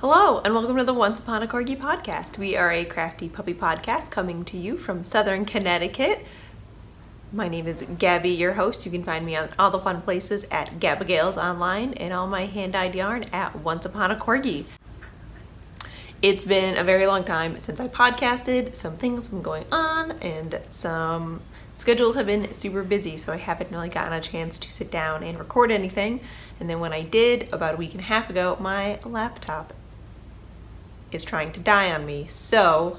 Hello, and welcome to the Once Upon a Corgi podcast. We are a crafty puppy podcast coming to you from Southern Connecticut. My name is Gabby, your host. You can find me on all the fun places at Gabagales online and all my hand-dyed yarn at Once Upon a Corgi. It's been a very long time since I podcasted. Some things have been going on and some schedules have been super busy, so I haven't really gotten a chance to sit down and record anything. And then when I did, about a week and a half ago, my laptop is trying to die on me. So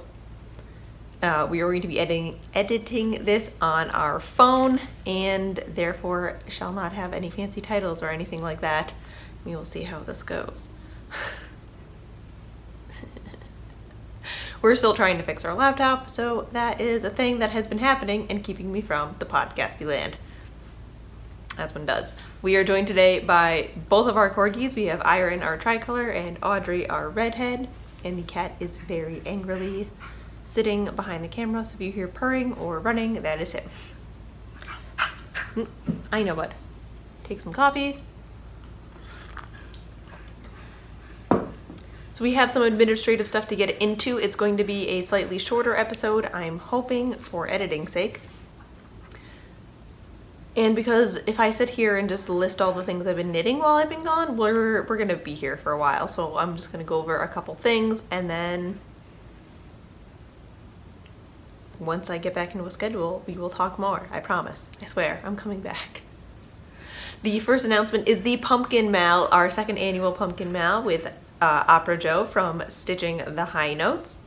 we are going to be editing this on our phone and therefore shall not have any fancy titles or anything like that. We will see how this goes. We're still trying to fix our laptop, so that is a thing that has been happening and keeping me from the podcasty land. As one does. We are joined today by both of our corgis. We have Iron, our tricolor, and Audrey, our redhead. And the cat is very angrily sitting behind the camera, so if you hear purring or running, that is him. I know, bud. Take some coffee. So we have some administrative stuff to get into. It's going to be a slightly shorter episode, I'm hoping, for editing's sake. And because if I sit here and just list all the things I've been knitting while I've been gone, we're gonna be here for a while. So I'm just gonna go over a couple things, and then once I get back into a schedule, we will talk more. I promise. I swear, I'm coming back. The first announcement is the Pumpkin Mal, our second annual Pumpkin Mal with Opera Joe from Stitching the High Notes.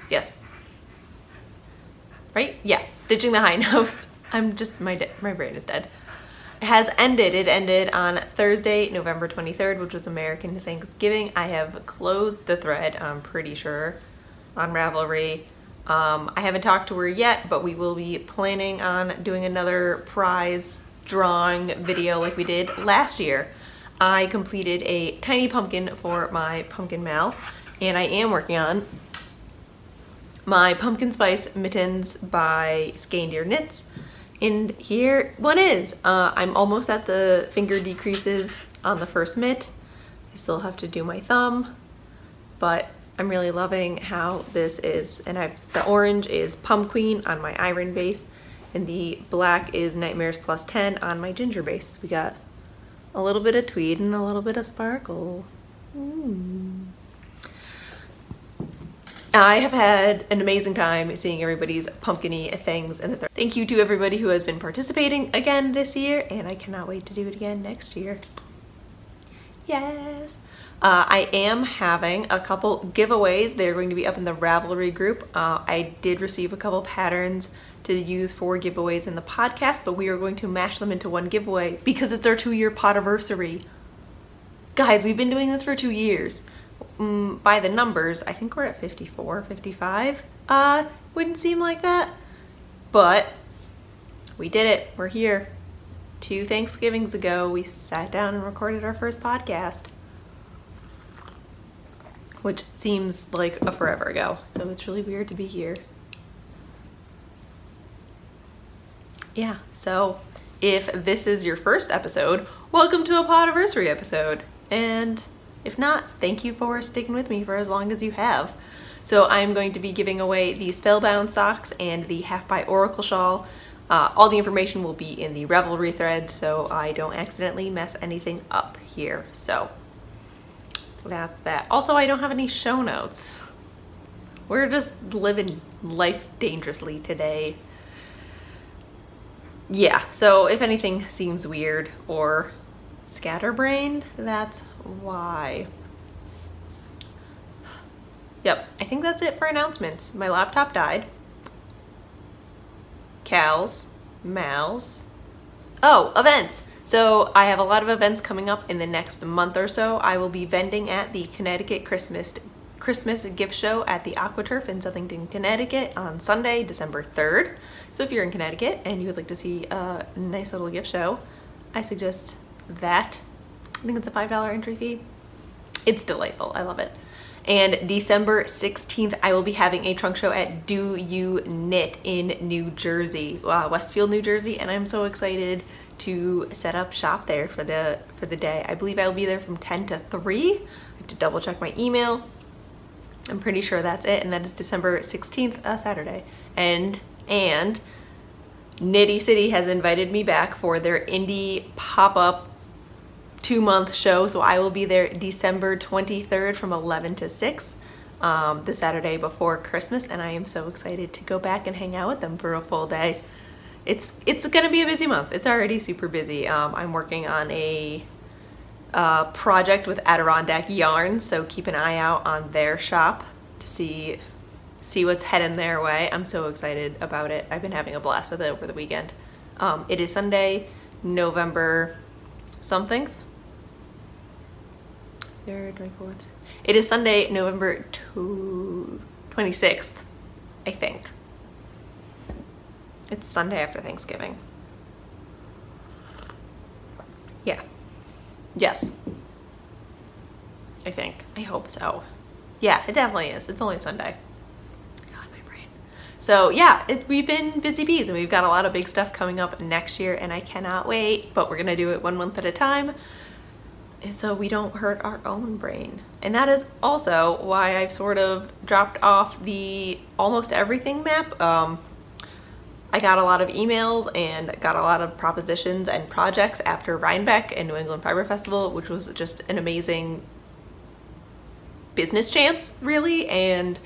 Yes. Right? Yeah, Stitching the High Notes. I'm just, my brain is dead. It has ended. It ended on Thursday, November 23rd, which was American Thanksgiving. I have closed the thread, I'm pretty sure, on Ravelry. I haven't talked to her yet, but we will be planning on doing another prize drawing video like we did last year. I completed a tiny pumpkin for my Pumpkin Mal, and I am working on my Pumpkin Spice Mittens by Skandir Knits. And here one is. I'm almost at the finger decreases on the first mitt. I still have to do my thumb, but I'm really loving how this is. And the orange is Pum Queen on my iron base, and the black is Nightmares Plus 10 on my ginger base. We got a little bit of tweed and a little bit of sparkle. I have had an amazing time seeing everybody's pumpkin-y things. And thank you to everybody who has been participating again this year, and I cannot wait to do it again next year. Yes. I am having a couple giveaways. They're going to be up in the Ravelry group. I did receive a couple patterns to use for giveaways in the podcast, but we are going to mash them into one giveaway because it's our 2-year podiversary. Guys, we've been doing this for 2 years. By the numbers, I think we're at 54, 55. Wouldn't seem like that, but we did it. We're here. 2 Thanksgivings ago, we sat down and recorded our first podcast, which seems like a forever ago. So it's really weird to be here. Yeah, so if this is your first episode, welcome to a podiversary episode. And if not, thank you for sticking with me for as long as you have. So I'm going to be giving away the Spellbound socks and the Half by Oracle shawl. All the information will be in the Ravelry thread, so I don't accidentally mess anything up here. So that's that. Also, I don't have any show notes. We're just living life dangerously today. Yeah, so if anything seems weird or scatterbrained, that's why. Yep, I think that's it for announcements. My laptop died. Cows. Mals. Oh, events! So I have a lot of events coming up in the next month or so. I will be vending at the Connecticut Christmas gift show at the AquaTurf in Southington, Connecticut on Sunday, December 3rd. So if you're in Connecticut and you would like to see a nice little gift show, I suggest that. I think it's a $5 entry fee. It's delightful. I love it. And December 16th, I will be having a trunk show at Do You Knit in New Jersey, Westfield, New Jersey, and I'm so excited to set up shop there for the day. I believe I'll be there from 10 to 3. I have to double check my email. I'm pretty sure that's it, and that is December 16th, Saturday. And Nitty City has invited me back for their indie pop-up 2-month show, so I will be there December 23rd from 11 to 6, the Saturday before Christmas, and I am so excited to go back and hang out with them for a full day. It's gonna be a busy month. It's already super busy. I'm working on a project with Adirondack Yarns, so keep an eye out on their shop to see what's heading their way. I'm so excited about it. I've been having a blast with it over the weekend. It is Sunday, November something. 3rd, 24th. It is Sunday, November 26th, I think. It's Sunday after Thanksgiving. Yeah. Yes. I think. I hope so. Yeah, it definitely is. It's only Sunday. God, my brain. So yeah, we've been busy bees, and we've got a lot of big stuff coming up next year, and I cannot wait, but we're gonna do it 1 month at a time, and so we don't hurt our own brain. And that is also why I've sort of dropped off the almost everything map. I got a lot of emails and got a lot of propositions and projects after Rhinebeck and New England Fiber Festival, which was just an amazing business chance, really. And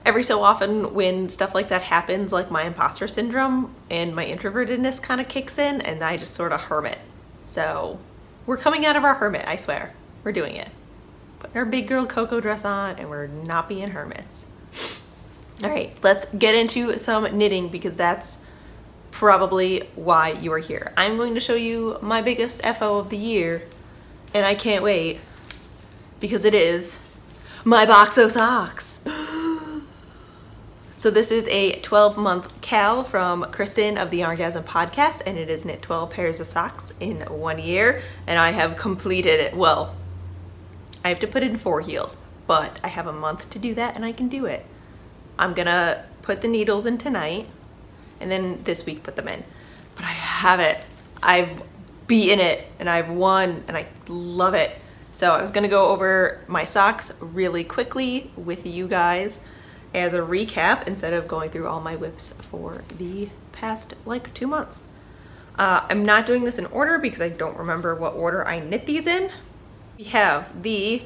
every so often when stuff like that happens, like my imposter syndrome and my introvertedness kind of kicks in, and I just sort of hermit. So we're coming out of our hermit, I swear. We're doing it. Putting our big girl Coco dress on, and we're not being hermits. All right, let's get into some knitting, because that's probably why you are here. I'm going to show you my biggest FO of the year, and I can't wait, because it is my box of socks. So this is a 12-month cal from Kristen of the Yarngasm podcast, and it is knit 12 pairs of socks in 1 year, and I have completed it. Well, I have to put in 4 heels, but I have a month to do that, and I can do it. I'm gonna put the needles in tonight, and then this week put them in. But I have it. I've beaten it, and I've won, and I love it. So I was gonna go over my socks really quickly with you guys as a recap, instead of going through all my whips for the past like 2 months. I'm not doing this in order because I don't remember what order I knit these in. We have the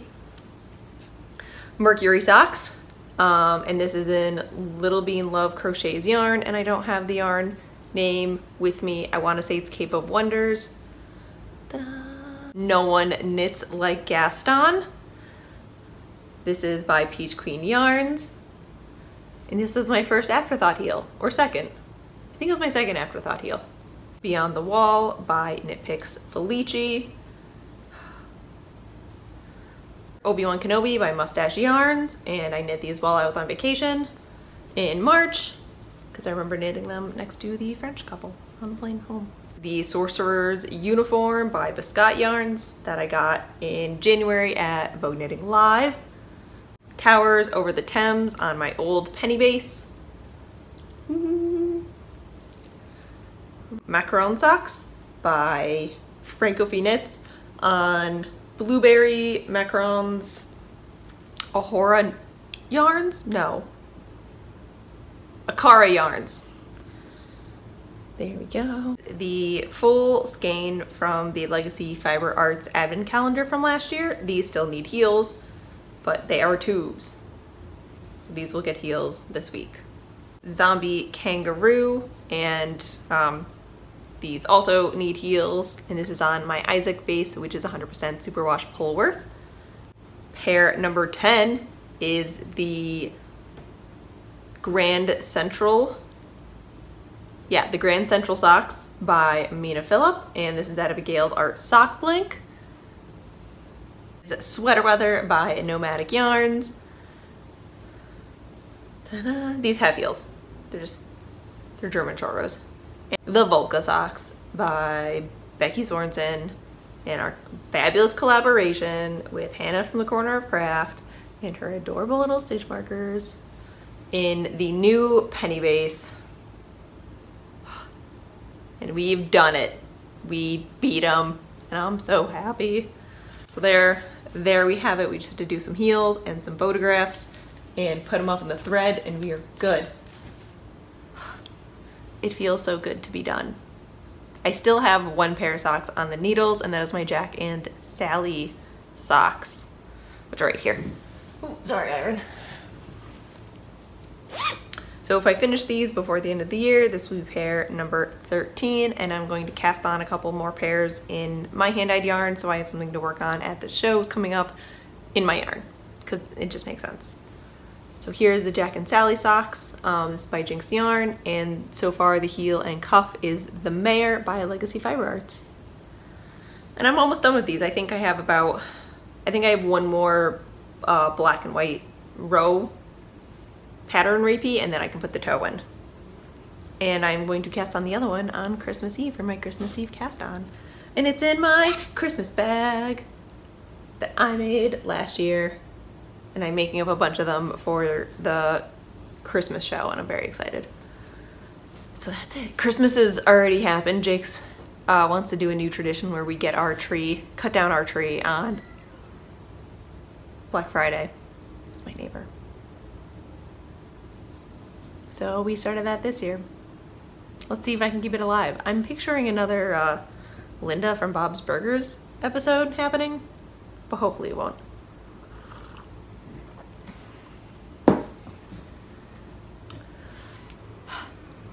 Mercury socks. And this is in Little Bean Love Crochets yarn, and I don't have the yarn name with me. I want to say it's Cape of Wonders. No One Knits Like Gaston. This is by Peach Queen Yarns. And this is my first afterthought heel, or second. I think it was my second afterthought heel. Beyond the Wall by Knit Picks Felici. Obi-Wan Kenobi by Mustache Yarns, and I knit these while I was on vacation in March, because I remember knitting them next to the French couple on the plane home. The Sorcerer's Uniform by Biscott Yarns that I got in January at Vogue Knitting Live. Towers Over the Thames on my old penny base. Macaron socks by Francophie Knits on Blueberry Macarons Ahora yarns? No. Akara yarns. There we go. The full skein from the Legacy Fiber Arts Advent Calendar from last year. These still need heels, but they are tubes. So these will get heels this week. Zombie Kangaroo, and these also need heels, and this is on my Isaac base, which is 100% superwash Polworth. Pair number 10 is the Grand Central, the Grand Central socks by Mina Phillip, and this is out of Gail's Art Sock Blink. This is Sweater Weather by Nomadic Yarns. These have heels. They're German short rows. The Volca socks by Becky Sorensen, and our fabulous collaboration with Hannah from the Corner of Craft and her adorable little stitch markers in the new penny base. And we've done it. we beat them, and I'm so happy. So there we have it. We just have to do some heels and some photographs and put them up in the thread, and we are good. It feels so good to be done. I still have one pair of socks on the needles, and that is my Jack and Sally socks, which are right here. Ooh, sorry, Iron. So if I finish these before the end of the year, this will be pair number 13, and I'm going to cast on a couple more pairs in my hand-dyed yarn, so I have something to work on at the shows coming up in my yarn, because it just makes sense. So here's the Jack and Sally socks. This is by Jinx Yarn, and so far the heel and cuff is the Mare by Legacy Fiber Arts. And I'm almost done with these. I think I have one more black and white row pattern repeat, and then I can put the toe in. And I'm going to cast on the other one on Christmas Eve for my Christmas Eve cast on. And it's in my Christmas bag that I made last year. And I'm making up a bunch of them for the Christmas show, and I'm very excited. So that's it. Christmas has already happened. Jake's wants to do a new tradition where we get our tree, cut down our tree on Black Friday. That's my neighbor. So we started that this year. Let's see if I can keep it alive. I'm picturing another Linda from Bob's Burgers episode happening, but hopefully it won't.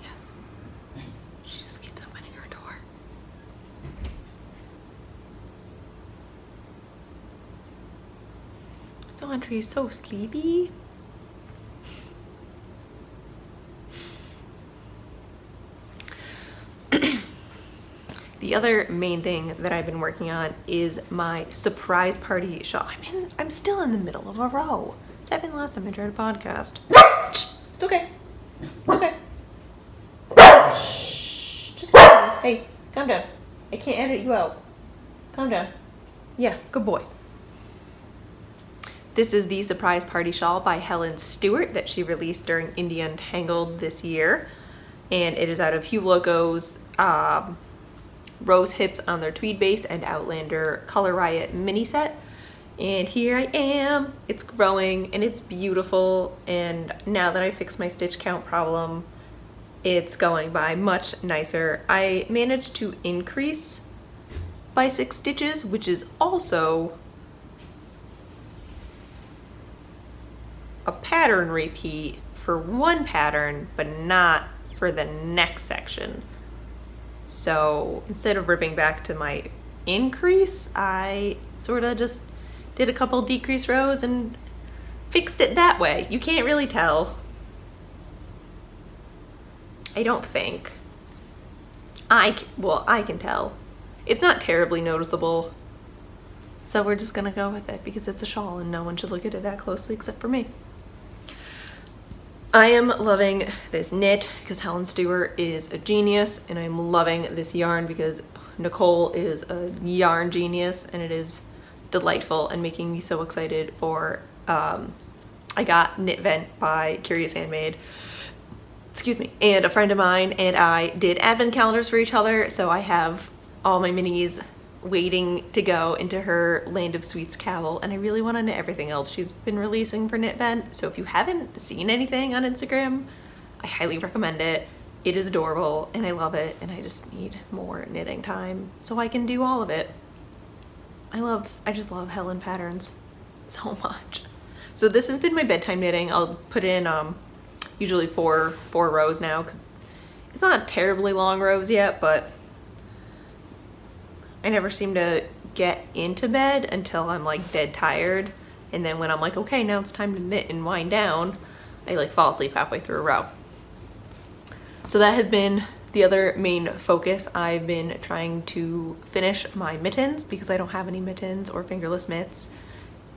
Yes. She just keeps opening her door. Dawntree is so sleepy. The other main thing that I've been working on is my surprise party shawl. I'm still in the middle of a row. It's happened the last time I tried a podcast. It's okay. It's okay. Shh. Just hey, calm down. I can't edit you out. Calm down. Yeah, good boy. This is the surprise party shawl by Helen Stewart that she released during Indie Untangled this year. And it is out of Hugh Loco's Rose Hips on their tweed base and Outlander Color Riot mini set. And here I am. It's growing and it's beautiful, and now that I fixed my stitch count problem, it's going by much nicer. I managed to increase by 6 stitches, which is also a pattern repeat for one pattern, but not for the next section. So instead of ripping back to my increase, I sort of just did a couple decrease rows and fixed it that way. You can't really tell. I don't think. Well, I can tell. It's not terribly noticeable. So we're just gonna go with it because it's a shawl and no one should look at it that closely except for me. I am loving this knit because Helen Stewart is a genius, and I'm loving this yarn because Nicole is a yarn genius, and it is delightful and making me so excited for, I got Knit Vent by Curious Handmade, excuse me, and a friend of mine and I did advent calendars for each other, so I have all my minis waiting to go into her Land of Sweets cowl, and I really want to knit everything else she's been releasing for Knit Vent. So if you haven't seen anything on Instagram, I highly recommend it. It is adorable and I love it, and I just need more knitting time so I can do all of it. I just love Helen patterns so much. So this has been my bedtime knitting. I'll put in usually four rows now because it's not terribly long rows yet, but I never seem to get into bed until I'm like dead tired, and then when I'm like, okay, now it's time to knit and wind down, I like fall asleep halfway through a row. So that has been the other main focus. I've been trying to finish my mittens because I don't have any mittens or fingerless mitts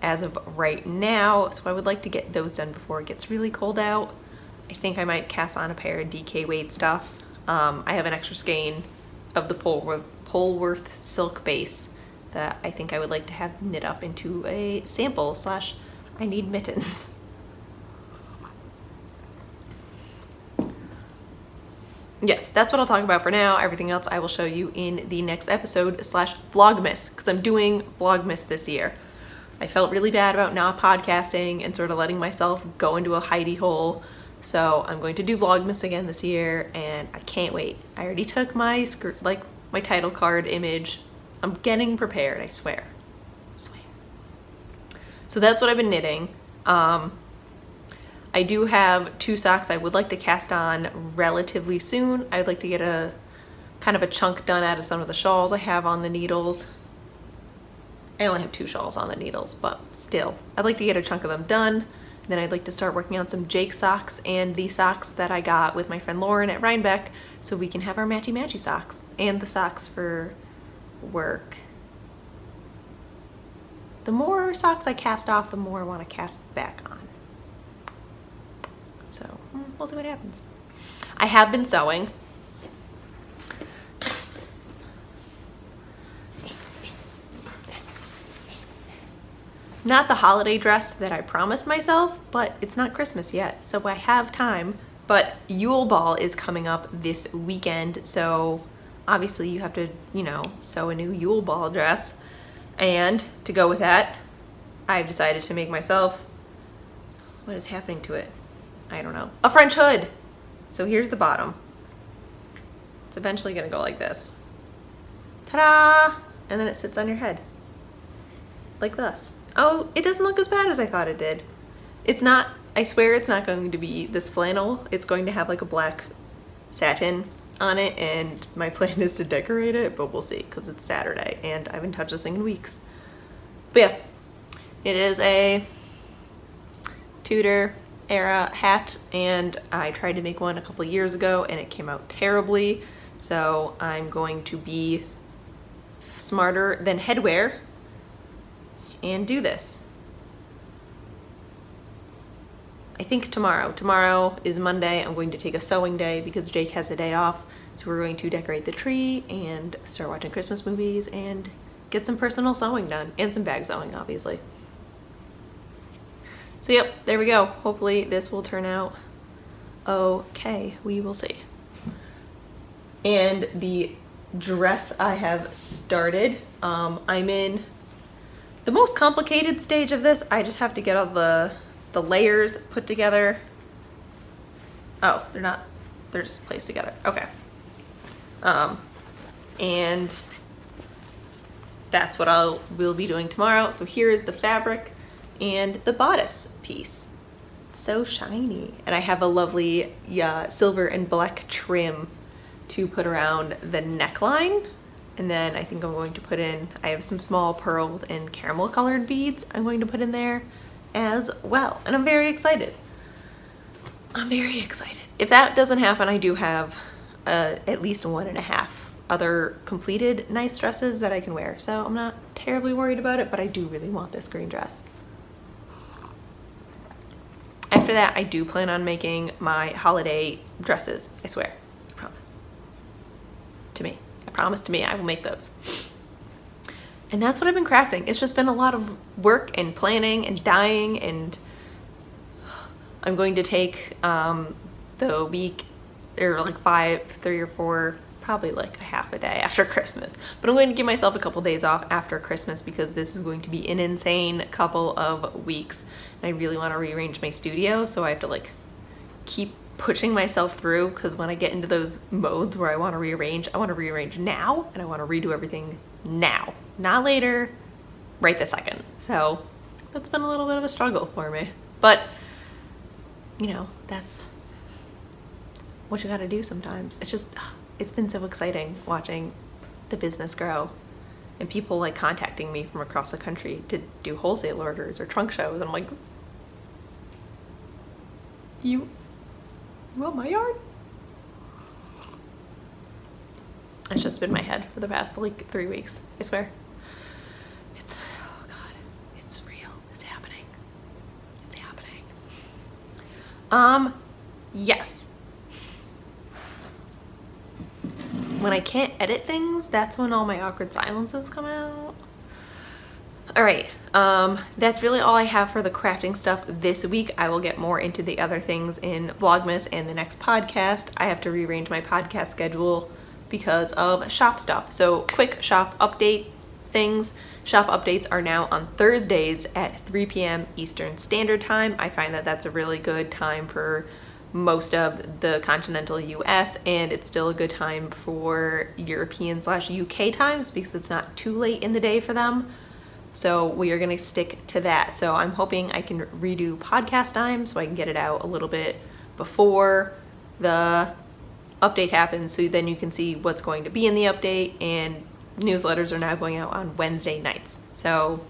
as of right now, so I would like to get those done before it gets really cold out. I think I might cast on a pair of DK weight stuff. I have an extra skein of the Polworth silk base that I think I would like to have knit up into a sample / I need mittens. yes, that's what I'll talk about for now. Everything else I will show you in the next episode / Vlogmas, because I'm doing Vlogmas this year. I felt really bad about not podcasting and sort of letting myself go into a hidey hole. So I'm going to do Vlogmas again this year, and I can't wait. I already took my my title card image. I'm getting prepared, I swear. So that's what I've been knitting. I do have 2 socks I would like to cast on relatively soon. I'd like to get a kind of a chunk done out of some of the shawls I have on the needles. I only have 2 shawls on the needles, but still, I'd like to get a chunk of them done. Then I'd like to start working on some Jake socks and the socks that I got with my friend Lauren at Rhinebeck, so we can have our matchy-matchy socks and the socks for work. The more socks I cast off, the more I want to cast back on. So we'll see what happens. I have been sewing. Not the holiday dress that I promised myself, but it's not Christmas yet, so I have time. But Yule Ball is coming up this weekend, so obviously you have to, you know, sew a new Yule Ball dress. And to go with that, I've decided to make myself, what is happening to it? I don't know. A French hood. So here's the bottom. It's eventually gonna go like this. Ta-da! And then it sits on your head. Like this. Oh, it doesn't look as bad as I thought it did. It's not, I swear it's not going to be this flannel. It's going to have like a black satin on it, and my plan is to decorate it, but we'll see because it's Saturday and I haven't touched this thing in weeks. But yeah, it is a Tudor era hat, and I tried to make one a couple years ago and it came out terribly, so I'm going to be smarter than headwear and do this. I think tomorrow is Monday. I'm going to take a sewing day because Jake has a day off. So we're going to decorate the tree and start watching Christmas movies and get some personal sewing done, and some bag sewing, obviously. So yep, there we go. Hopefully this will turn out okay. We will see. And the dress I have started, I'm in the most complicated stage of this. I just have to get all the layers put together. Oh, they're not, they're just placed together. Okay. And that's what we'll be doing tomorrow. So here is the fabric and the bodice piece. It's so shiny. And I have a lovely silver and black trim to put around the neckline. And then I think I'm going to put in, I have some small pearls and caramel colored beads I'm going to put in there as well. And I'm very excited. I'm very excited. If that doesn't happen, I do have at least 1.5 other completed nice dresses that I can wear. So I'm not terribly worried about it, but I do really want this green dress. After that, I do plan on making my holiday dresses. I swear, I promise. To me, I promise to me I will make those. And that's what I've been crafting. It's just been a lot of work and planning and dyeing, and I'm going to take the week, or like 3 or 4, probably like a half a day after Christmas. But I'm going to give myself a couple days off after Christmas because this is going to be an insane couple of weeks. And I really want to rearrange my studio, so I have to like keep pushing myself through, because when I get into those modes where I want to rearrange now, and I want to redo everything now, not later, right this second. So that's been a little bit of a struggle for me. But, you know, that's what you gotta do sometimes. It's just, it's been so exciting watching the business grow and people like contacting me from across the country to do wholesale orders or trunk shows. And I'm like, you want my yard? It's just been my head for the past like 3 weeks, I swear. It's, oh God, it's real, it's happening. It's happening. Yes. When I can't edit things, that's when all my awkward silences come out. All right, That's really all I have for the crafting stuff this week. I will get more into the other things in Vlogmas and the next podcast. I have to rearrange my podcast schedule because of shop stuff. So quick shop update things. Shop updates are now on Thursdays at 3 p.m. Eastern Standard Time. I find that that's a really good time for most of the continental US, and it's still a good time for European/UK times because it's not too late in the day for them. So we are going to stick to that. So I'm hoping I can redo podcast time so I can get it out a little bit before the update happens, so then you can see what's going to be in the update. And newsletters are now going out on Wednesday nights. So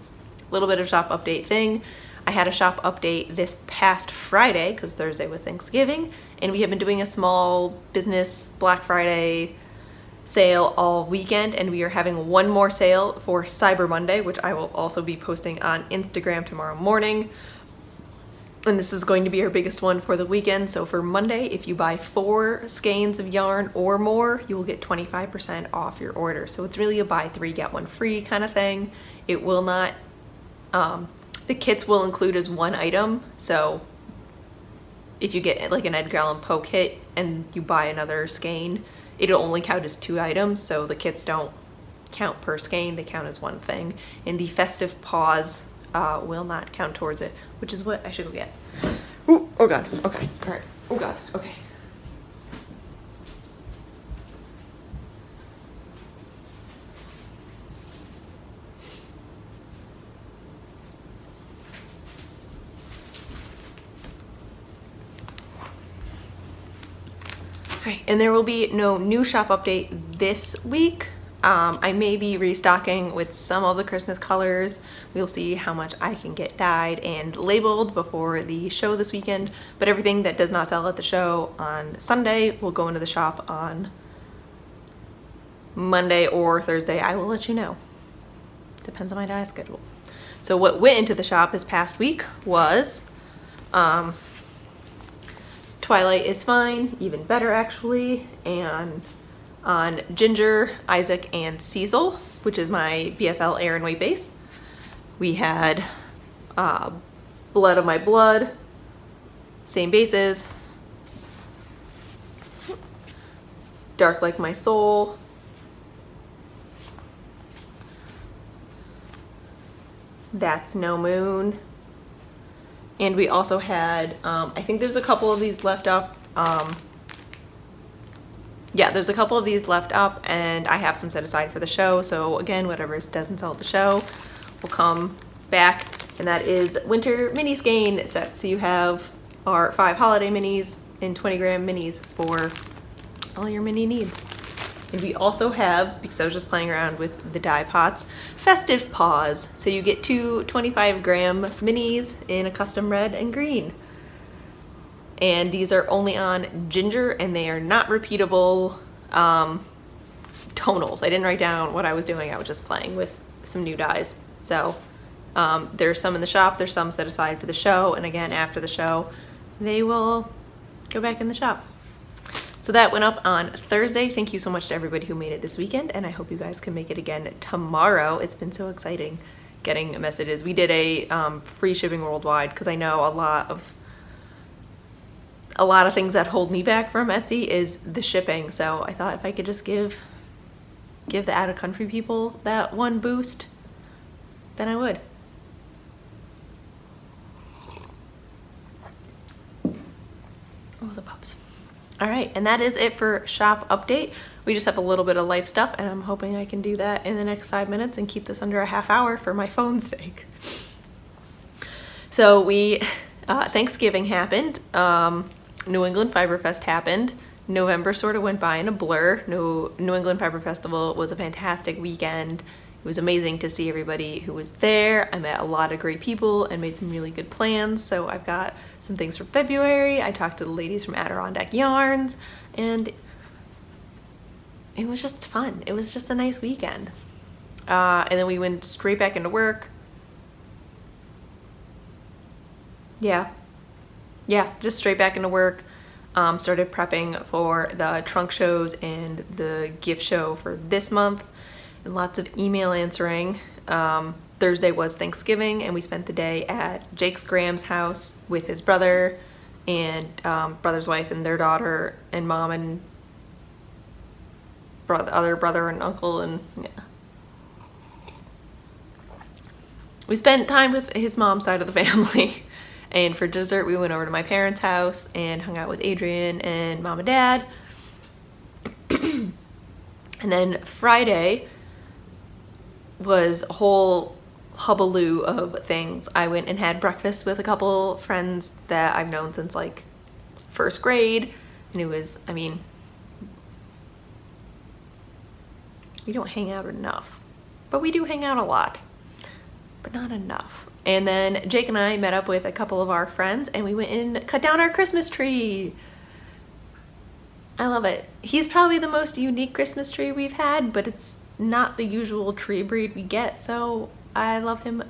a little bit of shop update thing. I had a shop update this past Friday because Thursday was Thanksgiving, and we have been doing a small business Black Friday sale all weekend, and we are having one more sale for Cyber Monday, which I will also be posting on Instagram tomorrow morning. And this is going to be our biggest one for the weekend. So for Monday, if you buy 4 skeins of yarn or more, you will get 25% off your order. So it's really a buy 3 get 1 free kind of thing. It will not, the kits will include as 1 item. So if you get like an Edgar Allan Poe kit and you buy another skein, it'll only count as 2 items. So the kits don't count per skein, they count as 1 thing. And the festive paws will not count towards it, which is what I should go get. Ooh, oh God, okay, all right, oh God, okay. Right, and there will be no new shop update this week. I may be restocking with some of the Christmas colors. We'll see how much I can get dyed and labeled before the show this weekend, but everything that does not sell at the show on Sunday will go into the shop on Monday or Thursday. I will let you know. Depends on my dye schedule. So what went into the shop this past week was Twilight is Fine, even better actually, and on Ginger, Isaac, and Cecil, which is my BFL Air and Weight base. We had Blood of My Blood, same bases, Dark Like My Soul, That's No Moon, and we also had, I think there's a couple of these left up. Yeah, there's a couple of these left up, and I have some set aside for the show. So again, whatever doesn't sell at the show will come back, and that is winter mini skein set. So you have our 5 holiday minis and 20-gram minis for all your mini needs. And we also have, because I was just playing around with the dye pots, festive paws. So you get 2 25-gram minis in a custom red and green. And these are only on Ginger, and they are not repeatable tonals. I didn't write down what I was doing. I was just playing with some new dyes. So there's some in the shop, there's some set aside for the show, and again, after the show, they will go back in the shop. So that went up on Thursday. Thank you so much to everybody who made it this weekend, and I hope you guys can make it again tomorrow. It's been so exciting getting messages. We did a free shipping worldwide because I know a lot of things that hold me back from Etsy is the shipping. So I thought if I could just give the out-of-country people that one boost, then I would. Oh, the pups. All right, and that is it for shop update. We just have a little bit of life stuff, and I'm hoping I can do that in the next 5 minutes and keep this under a half hour for my phone's sake. So Thanksgiving happened. New England Fiber Fest happened. November sort of went by in a blur. New England Fiber Festival was a fantastic weekend. It was amazing to see everybody who was there. I met a lot of great people and made some really good plans. So I've got some things for February. I talked to the ladies from Adirondack Yarns, and it was just fun. It was just a nice weekend. And then we went straight back into work. Yeah, just straight back into work. Started prepping for the trunk shows and the gift show for this month, and lots of email answering. Thursday was Thanksgiving, and we spent the day at Jake's Graham's house with his brother and brother's wife and their daughter and mom and other brother and uncle, and yeah. We spent time with his mom's side of the family. And for dessert, we went over to my parents' house and hung out with Adrian and mom and dad. And then Friday was a whole hullabaloo of things. I went and had breakfast with a couple friends that I've known since like first grade. And it was, I mean, we don't hang out enough, but we do hang out a lot, but not enough. And then Jake and I met up with a couple of our friends and we went and cut down our Christmas tree. I love it. He's probably the most unique Christmas tree we've had, but it's not the usual tree breed we get, so I love him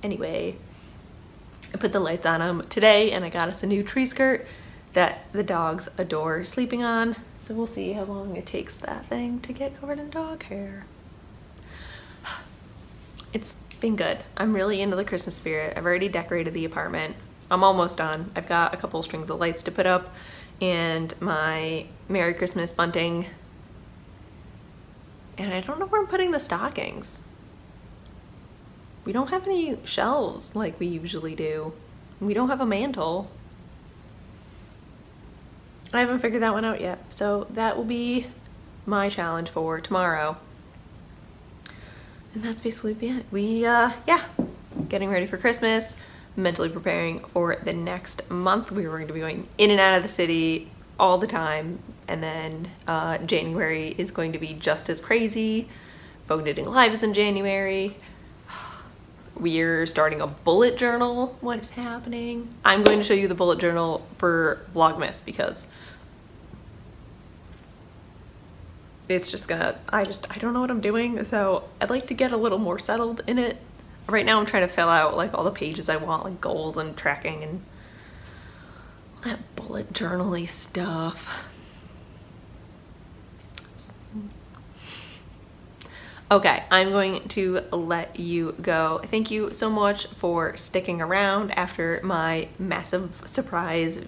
anyway. I put the lights on him today and I got us a new tree skirt that the dogs adore sleeping on. So we'll see how long it takes that thing to get covered in dog hair. It's been good. I'm really into the Christmas spirit. I've already decorated the apartment. I'm almost done. I've got a couple strings of lights to put up and my Merry Christmas bunting. And I don't know where I'm putting the stockings. We don't have any shelves like we usually do. We don't have a mantle. I haven't figured that one out yet. So that will be my challenge for tomorrow. And that's basically it. Yeah, getting ready for Christmas, mentally preparing for the next month. We were going to be going in and out of the city all the time. And then January is going to be just as crazy. Bow Knitting Live is in January. We're starting a bullet journal. What is happening? I'm going to show you the bullet journal for Vlogmas because it's just gonna, I don't know what I'm doing. So I'd like to get a little more settled in it. Right now I'm trying to fill out like all the pages I want, like goals and tracking and all that bullet journal-y stuff. Okay, I'm going to let you go. Thank you so much for sticking around after my massive surprise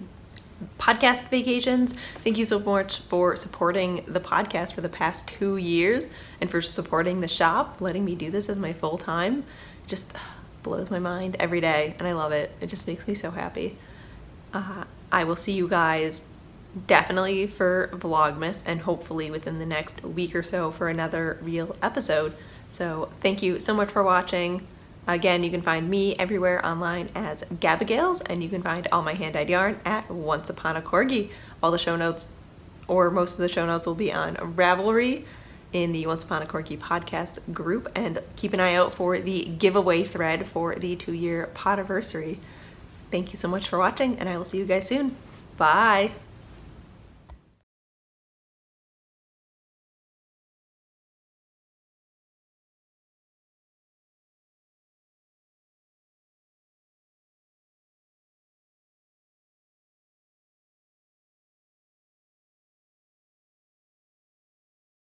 podcast vacations. Thank you so much for supporting the podcast for the past 2 years and for supporting the shop, letting me do this as my full time. It just blows my mind every day and I love it. It just makes me so happy. I will see you guys definitely for Vlogmas and hopefully within the next week or so for another real episode. So thank you so much for watching. Again, you can find me everywhere online as Gabagales, and you can find all my hand-dyed yarn at Once Upon a Corgi. All the show notes, or most of the show notes, will be on Ravelry in the Once Upon a Corgi podcast group, and keep an eye out for the giveaway thread for the 2-year podiversary. Thank you so much for watching, and I will see you guys soon. Bye!